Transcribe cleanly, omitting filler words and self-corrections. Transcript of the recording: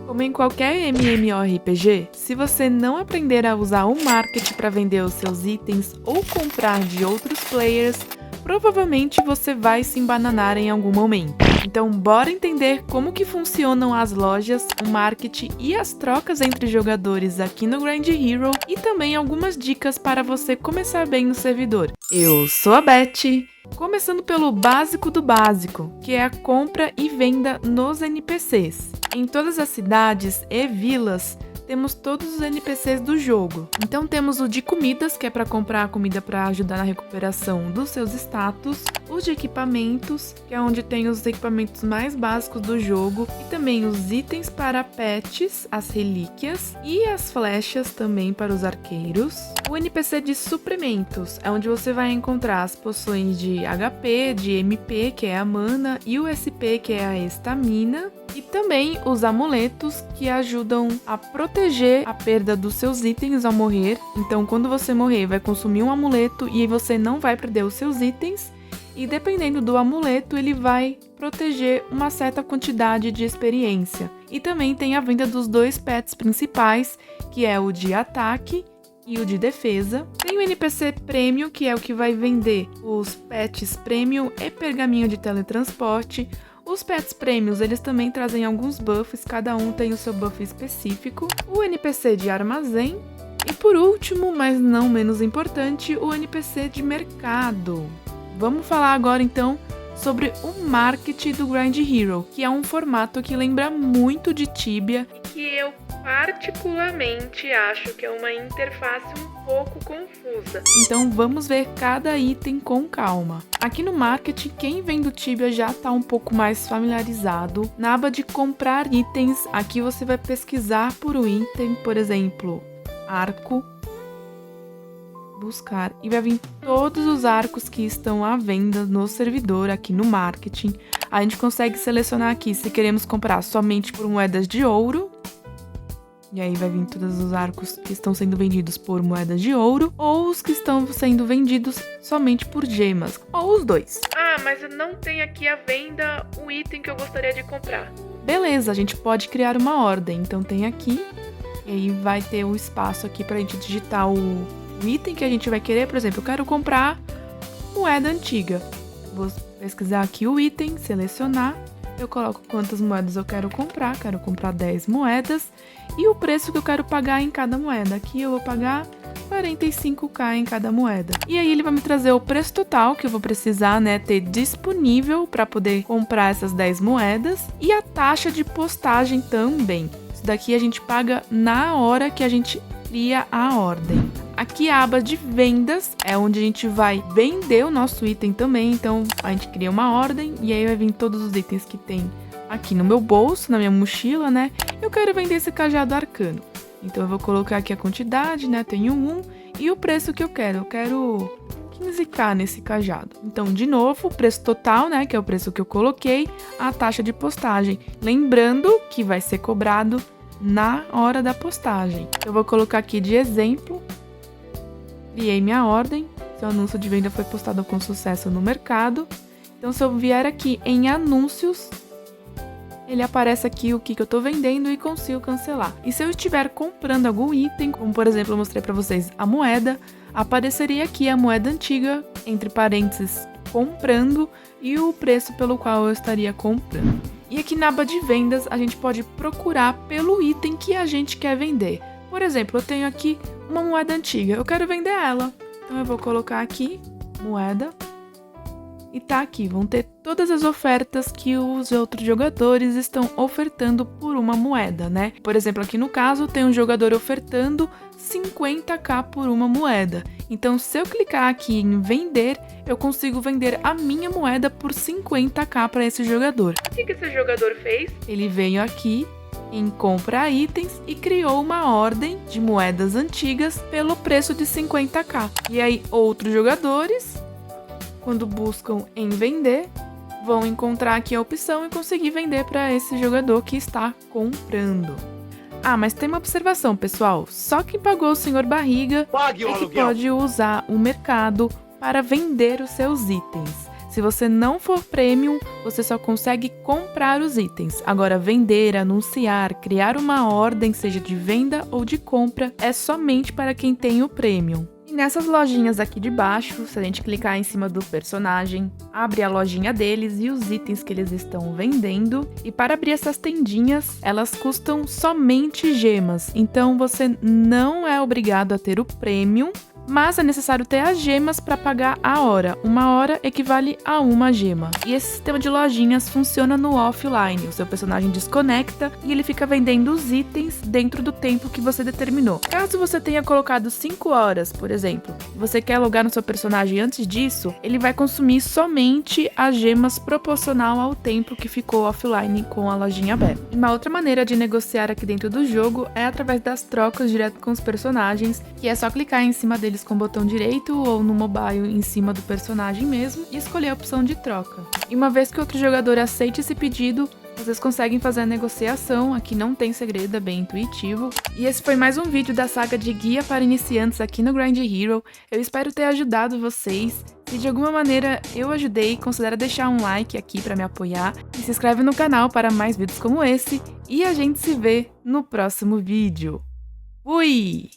Como em qualquer MMORPG, se você não aprender a usar o marketing para vender os seus itens ou comprar de outros players, provavelmente você vai se embananar em algum momento. Então bora entender como que funcionam as lojas, o marketing e as trocas entre jogadores aqui no Grind Hero e também algumas dicas para você começar bem no servidor. Eu sou a Beth, começando pelo básico do básico, que é a compra e venda nos NPCs. Em todas as cidades e vilas, temos todos os NPCs do jogo. Então temos o de comidas, que é para comprar a comida para ajudar na recuperação dos seus status. Os de equipamentos, que é onde tem os equipamentos mais básicos do jogo. E também os itens para pets, as relíquias e as flechas também para os arqueiros. O NPC de suprimentos, é onde você vai encontrar as poções de HP, de MP, que é a mana, e o SP, que é a estamina. E também os amuletos, que ajudam a proteger a perda dos seus itens ao morrer. Então, quando você morrer, vai consumir um amuleto e você não vai perder os seus itens. E dependendo do amuleto, ele vai proteger uma certa quantidade de experiência. E também tem a venda dos dois pets principais, que é o de ataque e o de defesa. Tem o NPC Premium, que é o que vai vender os pets Premium e pergaminho de teletransporte. Os pets prêmios, eles também trazem alguns buffs, cada um tem o seu buff específico. O NPC de armazém. E por último, mas não menos importante, o NPC de mercado. Vamos falar agora então sobre o marketing do Grind Hero, que é um formato que lembra muito de Tibia e que eu particularmente acho que é uma interface um pouco confusa. Então vamos ver cada item com calma. Aqui no marketing, quem vem do Tibia já está um pouco mais familiarizado. Na aba de comprar itens, aqui você vai pesquisar por um item, por exemplo, arco, buscar e vai vir todos os arcos que estão à venda no servidor aqui no marketing. A gente consegue selecionar aqui se queremos comprar somente por moedas de ouro. E aí vai vir todos os arcos que estão sendo vendidos por moedas de ouro ou os que estão sendo vendidos somente por gemas, ou os dois. Ah, mas não tem aqui à venda o item que eu gostaria de comprar. Beleza, a gente pode criar uma ordem. Então tem aqui, e aí vai ter um espaço aqui pra gente digitar o item que a gente vai querer. Por exemplo, eu quero comprar moeda antiga. Vou pesquisar aqui o item, selecionar. Eu coloco quantas moedas eu quero comprar 10 moedas. E o preço que eu quero pagar em cada moeda. Aqui eu vou pagar 45k em cada moeda. E aí ele vai me trazer o preço total que eu vou precisar, né, ter disponível para poder comprar essas 10 moedas. E a taxa de postagem também. Isso daqui a gente paga na hora que a gente cria a ordem. Aqui a aba de vendas é onde a gente vai vender o nosso item também. Então a gente cria uma ordem e aí vai vir todos os itens que tem aqui no meu bolso, na minha mochila, né? Eu quero vender esse cajado arcano. Então eu vou colocar aqui a quantidade, né? Tenho 1 e o preço que eu quero. Eu quero 15k nesse cajado. Então, de novo, o preço total, né? Que é o preço que eu coloquei, a taxa de postagem. Lembrando que vai ser cobrado na hora da postagem. Eu vou colocar aqui de exemplo. Criei minha ordem. Seu anúncio de venda foi postado com sucesso no mercado. Então, se eu vier aqui em anúncios, ele aparece aqui o que eu tô vendendo e consigo cancelar. E se eu estiver comprando algum item, como por exemplo eu mostrei para vocês a moeda, apareceria aqui a moeda antiga, entre parênteses, comprando, e o preço pelo qual eu estaria comprando. E aqui na aba de vendas, a gente pode procurar pelo item que a gente quer vender. Por exemplo, eu tenho aqui uma moeda antiga, eu quero vender ela. Então eu vou colocar aqui, moeda. E tá aqui, vão ter todas as ofertas que os outros jogadores estão ofertando por uma moeda, né? Por exemplo, aqui no caso, tem um jogador ofertando 50k por uma moeda. Então, se eu clicar aqui em vender, eu consigo vender a minha moeda por 50k para esse jogador. O que esse jogador fez? Ele veio aqui em compra itens e criou uma ordem de moedas antigas pelo preço de 50k. E aí, outros jogadores, quando buscam em vender, vão encontrar aqui a opção e conseguir vender para esse jogador que está comprando. Ah, mas tem uma observação, pessoal. Só quem pagou o senhor barriga é que pode usar o mercado para vender os seus itens. Se você não for Premium, você só consegue comprar os itens. Agora, vender, anunciar, criar uma ordem, seja de venda ou de compra, é somente para quem tem o Premium. E nessas lojinhas aqui de baixo, se a gente clicar em cima do personagem, abre a lojinha deles e os itens que eles estão vendendo. E para abrir essas tendinhas, elas custam somente gemas. Então você não é obrigado a ter o Premium, mas é necessário ter as gemas para pagar a hora. 1 hora equivale a 1 gema. E esse sistema de lojinhas funciona no offline. O seu personagem desconecta e ele fica vendendo os itens dentro do tempo que você determinou. Caso você tenha colocado 5 horas, por exemplo, e você quer logar no seu personagem antes disso, ele vai consumir somente as gemas proporcional ao tempo que ficou offline com a lojinha aberta. Uma outra maneira de negociar aqui dentro do jogo é através das trocas direto com os personagens, que é só clicar em cima deles com o botão direito ou no mobile em cima do personagem mesmo e escolher a opção de troca. E uma vez que outro jogador aceite esse pedido, vocês conseguem fazer a negociação. Aqui não tem segredo, é bem intuitivo. E esse foi mais um vídeo da saga de guia para iniciantes aqui no Grind Hero. Eu espero ter ajudado vocês. Se de alguma maneira eu ajudei, considera deixar um like aqui para me apoiar e se inscreve no canal para mais vídeos como esse. E a gente se vê no próximo vídeo. Fui!